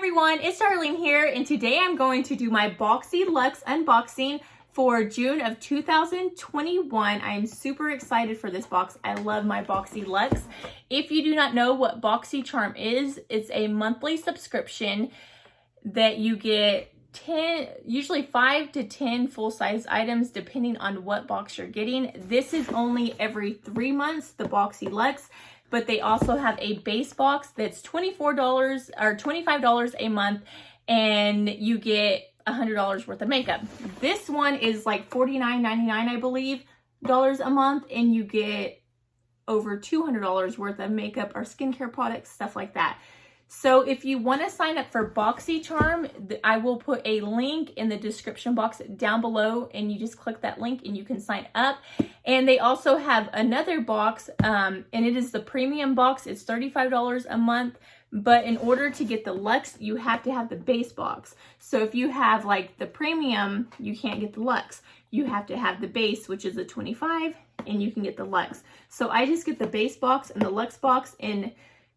everyone, it's Darlene here, and today I'm going to do my Boxyluxe unboxing for June of 2021. I am super excited for this box. I love my Boxyluxe. If you do not know what BoxyCharm is, it's a monthly subscription that you get usually 5 to 10 full-size items depending on what box you're getting. This is only every 3 months, the Boxyluxe. But they also have a base box that's $24 or $25 a month, and you get $100 worth of makeup. This one is like $49.99, I believe, a month, and you get over $200 worth of makeup or skincare products, stuff like that. So if you want to sign up for BoxyCharm, I will put a link in the description box down below, and you just click that link and you can sign up. And they also have another box, and it is the premium box. It's $35 a month, but in order to get the Luxe, you have to have the base box. So if you have like the premium, you can't get the Luxe. You have to have the base, which is a $25, and you can get the Luxe. So I just get the base box and the Luxe box, and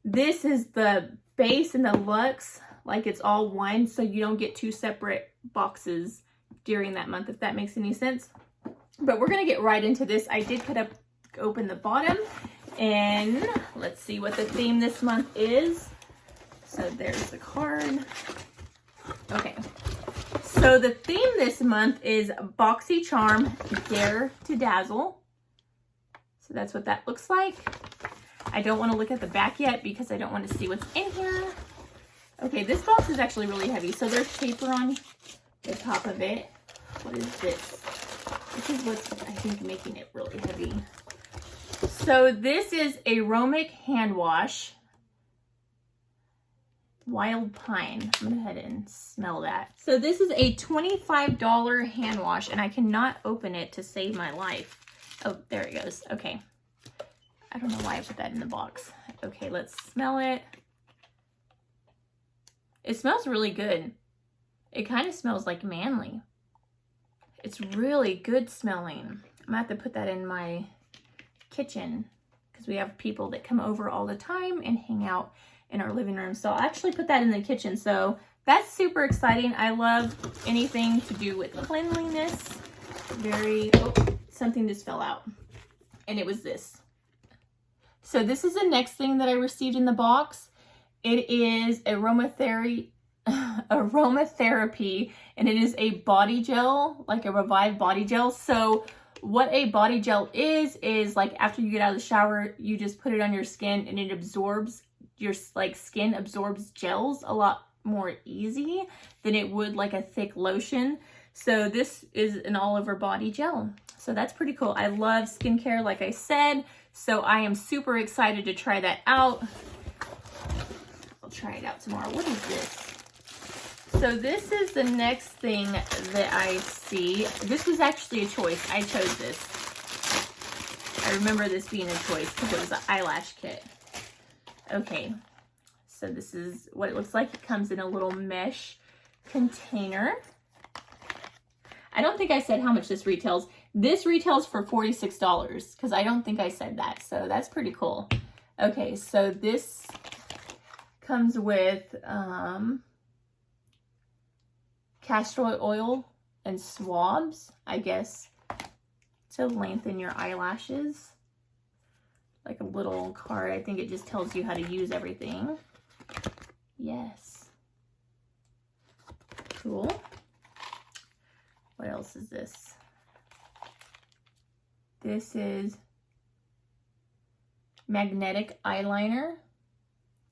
this is the base and the Luxe, like it's all one, so you don't get two separate boxes during that month, if that makes any sense. But we're gonna get right into this. I did open the bottom, and let's see what the theme this month is. So there's the card. Okay, so the theme this month is BoxyCharm Dare to Dazzle. So that's what that looks like. I don't want to look at the back yet because I don't want to see what's in here. Okay, this box is actually really heavy. So there's paper on the top of it. What is this? This is what's, I think, making it really heavy. So this is Aromatic hand wash. Wild Pine. I'm going to go ahead and smell that. So this is a $25 hand wash, and I cannot open it to save my life. Oh, there it goes. Okay. I don't know why I put that in the box. Okay, let's smell it. It smells really good. It kind of smells like manly. It's really good smelling. I'm gonna have to put that in my kitchen because we have people that come over all the time and hang out in our living room. So I'll actually put that in the kitchen. So that's super exciting. I love anything to do with cleanliness. Something just fell out. And it was this. So this is the next thing that I received in the box. It is Aromatherapy, and it is a body gel, like a revived body gel. So what a body gel is like after you get out of the shower, you just put it on your skin and it absorbs, your skin absorbs gels a lot more easy than it would like a thick lotion. So this is an all over body gel. So that's pretty cool. I love skincare, like I said. So I am super excited to try that out. I'll try it out tomorrow. What is this? So this is the next thing that I see. This was actually a choice. I chose this. I remember this being a choice because it was an eyelash kit. Okay. So this is what it looks like. It comes in a little mesh container. I don't think I said how much this retails. This retails for $46 because I don't think I said that. So that's pretty cool. Okay, so this comes with castor oil and swabs, I guess, to lengthen your eyelashes. Like a little card. I think it just tells you how to use everything. Yes. Cool. What else is this? This is magnetic eyeliner.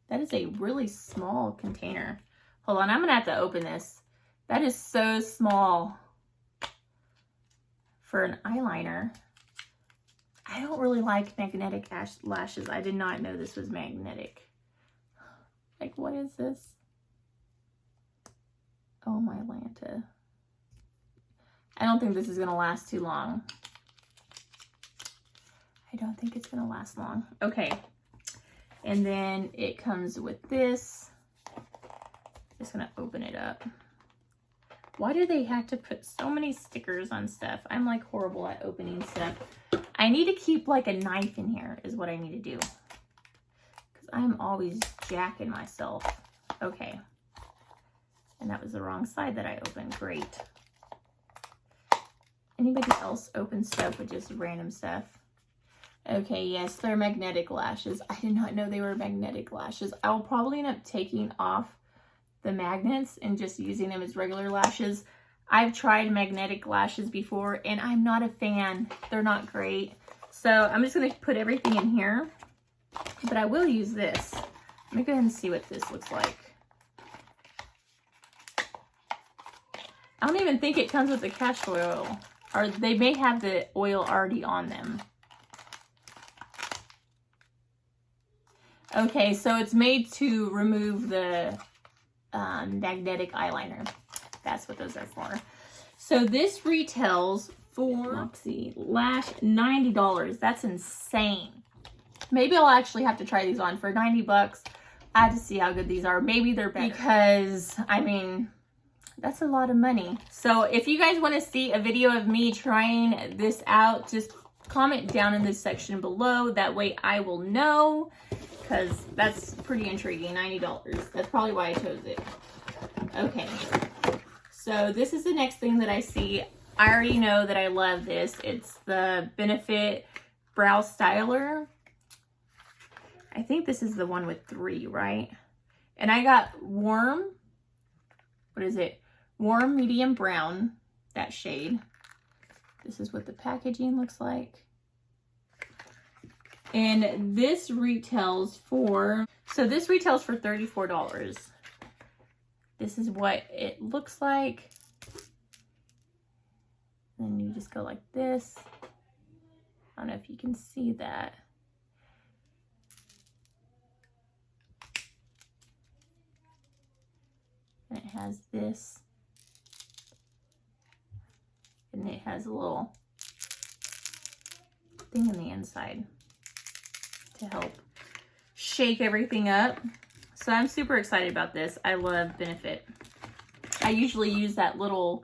That is a really small container. Hold on, I'm gonna have to open this. That is so small for an eyeliner. I don't really like magnetic lashes. I did not know this was magnetic. Like, what is this? Oh my Lanta. I don't think this is gonna last too long. I don't think it's gonna last long. Okay, and then it comes with this. Just gonna open it up. Why do they have to put so many stickers on stuff? I'm like horrible at opening stuff. I need to keep like a knife in here is what I need to do. Because I'm always jacking myself. Okay. was the wrong side that I opened. Great. Anybody else open stuff with just random stuff? Okay, yes, they're magnetic lashes. I did not know they were magnetic lashes. I'll probably end up taking off the magnets and just using them as regular lashes. I've tried magnetic lashes before and I'm not a fan. They're not great. So I'm just gonna put everything in here, but I will use this. Let me go ahead and see what this looks like. I don't even think it comes with the castor oil, or they may have the oil already on them. Okay, so it's made to remove the magnetic eyeliner. That's what those are for. So this retails for Moxielash $90. That's insane. Maybe I'll actually have to try these on for 90 bucks. I have to see how good these are. Maybe they're better, because I mean, that's a lot of money. So if you guys want to see a video of me trying this out, just comment down in this section below. That way I will know, because that's pretty intriguing. $90. That's probably why I chose it. Okay. So this is the next thing that I see. I already know that I love this. It's the Benefit Brow Styler. I think this is the one with 3, right? And I got warm, what is it? Warm medium brown, that shade. This is what the packaging looks like. And this retails for, so this retails for $34. This is what it looks like. Then you just go like this. I don't know if you can see that. And it has this. And it has a little thing on the inside to help shake everything up. So I'm super excited about this. I love Benefit. I usually use that little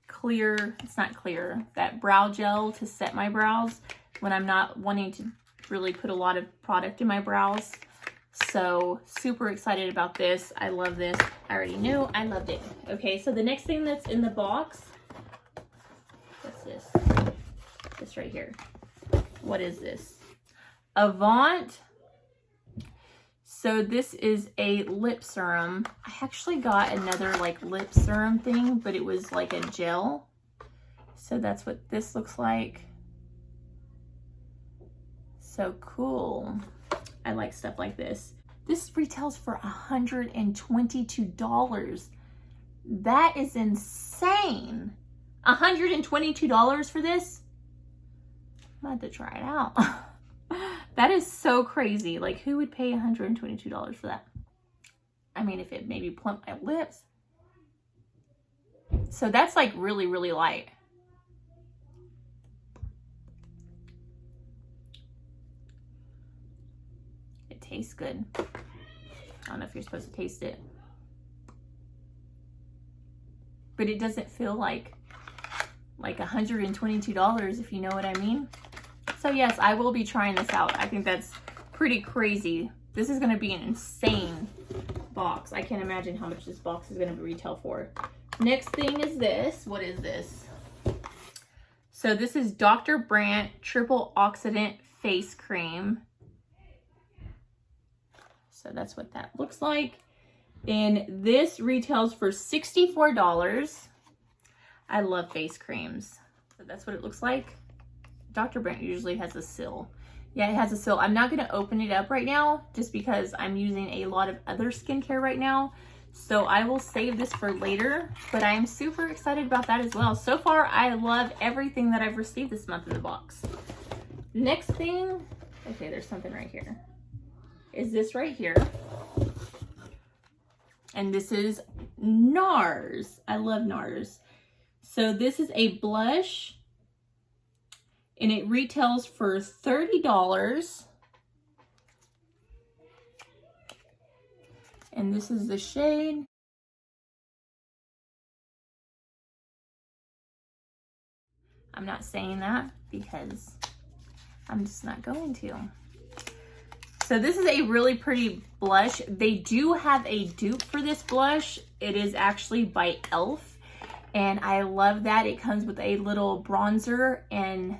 clear, it's not clear, that brow gel to set my brows when I'm not wanting to really put a lot of product in my brows. So super excited about this. I love this. I already knew I loved it. Okay, so the next thing that's in the box, what's this? This right here. What is this? Avant. So this is a lip serum. I actually got another like lip serum thing, but it was like a gel. So that's what this looks like. So cool. I like stuff like this. This retails for $122. That is insane. $122 for this? I'm gonna have to try it out. That is so crazy. Like, who would pay $122 for that? I mean, if it maybe plumped my lips. So that's like really, really light. It tastes good. I don't know if you're supposed to taste it. But it doesn't feel like $122, if you know what I mean. So yes, I will be trying this out. I think that's pretty crazy. This is gonna be an insane box. I can't imagine how much this box is gonna retail for. Next thing is this. What is this? So this is Dr. Brandt Triple Oxidant Face Cream. So that's what that looks like. And this retails for $64. I love face creams. So that's what it looks like. Dr. Brandt usually has a seal. Yeah, it has a seal. I'm not going to open it up right now just because I'm using a lot of other skincare right now. So I will save this for later, but I am super excited about that as well. So far, I love everything that I've received this month in the box. Next thing, okay, there's something right here. Is this right here. And this is Nars. I love Nars. So this is a blush. And it retails for $30. And this is the shade. I'm not saying that because I'm just not going to. So this is a really pretty blush. They do have a dupe for this blush. It is actually by e.l.f. and I love that. It comes with a little bronzer and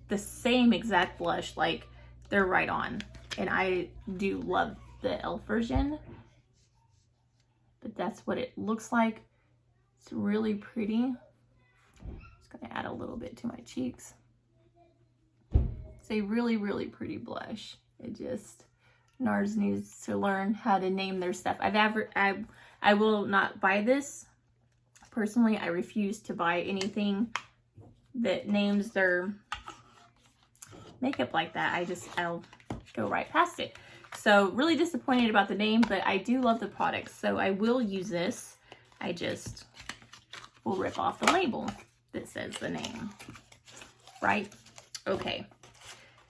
the same exact blush, like they're right on. And I do love the e.l.f. version, but that's what it looks like. It's really pretty. Just gonna add a little bit to my cheeks. It's a really, really pretty blush. It just, Nars needs to learn how to name their stuff. I will not buy this. Personally, I refuse to buy anything that names their makeup like that. I'll go right past it. So really disappointed about the name, but I do love the product. So I will use this. I just will rip off the label that says the name, right? Okay.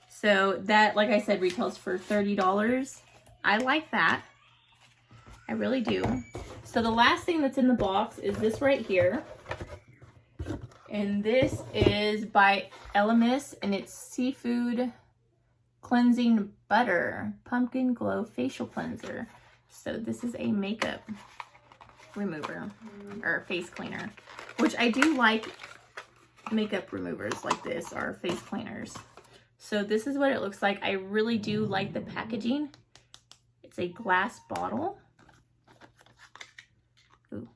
So that, like I said, retails for $30. I like that. I really do. So the last thing that's in the box is this right here. And this is by Elemis, and it's Seafood Cleansing Butter Pumpkin Glow Facial Cleanser. So this is a makeup remover or face cleaner, which I do like. Makeup removers like this are face cleaners. So this is what it looks like. I really do like the packaging. It's a glass bottle. Ooh.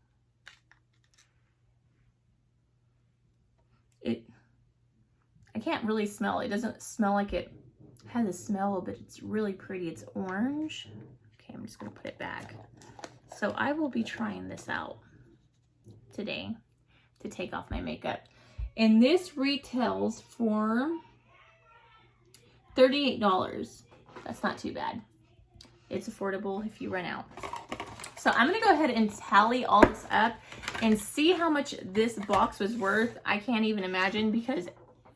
I can't really smell. It doesn't smell like it has a smell, but it's really pretty. It's orange. Okay, I'm just gonna put it back. So I will be trying this out today to take off my makeup. And this retails for $38. That's not too bad. It's affordable if you run out. So I'm gonna go ahead and tally all this up and see how much this box was worth. I can't even imagine because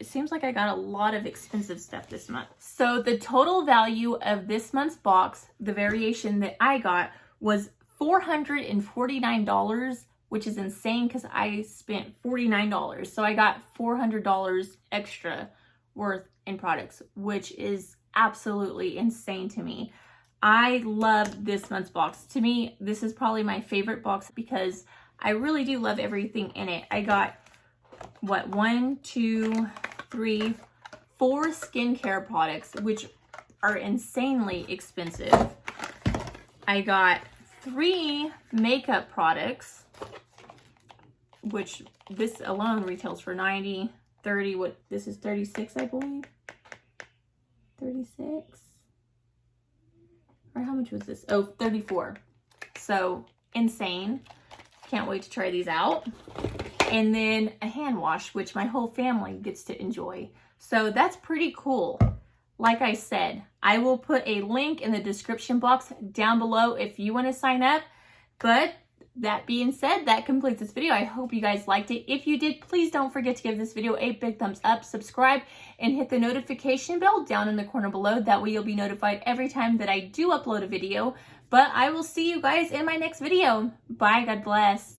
it seems like I got a lot of expensive stuff this month. So the total value of this month's box, the variation that I got, was $449, which is insane because I spent $49. So I got $400 extra worth in products, which is absolutely insane to me. I love this month's box. To me, this is probably my favorite box because I really do love everything in it. I got, what, 1, 2, 3, 4 skincare products, which are insanely expensive. I got 3 makeup products, which this alone retails for $90, $30, what, this is $36, I believe. 36? Or how much was this? Oh, $34. So insane. Can't wait to try these out. And then a hand wash, which my whole family gets to enjoy. So that's pretty cool. Like I said, I will put a link in the description box down below if you want to sign up. But that being said, that completes this video. I hope you guys liked it. If you did, please don't forget to give this video a big thumbs up, subscribe, and hit the notification bell down in the corner below. That way you'll be notified every time that I do upload a video. But I will see you guys in my next video. Bye, God bless.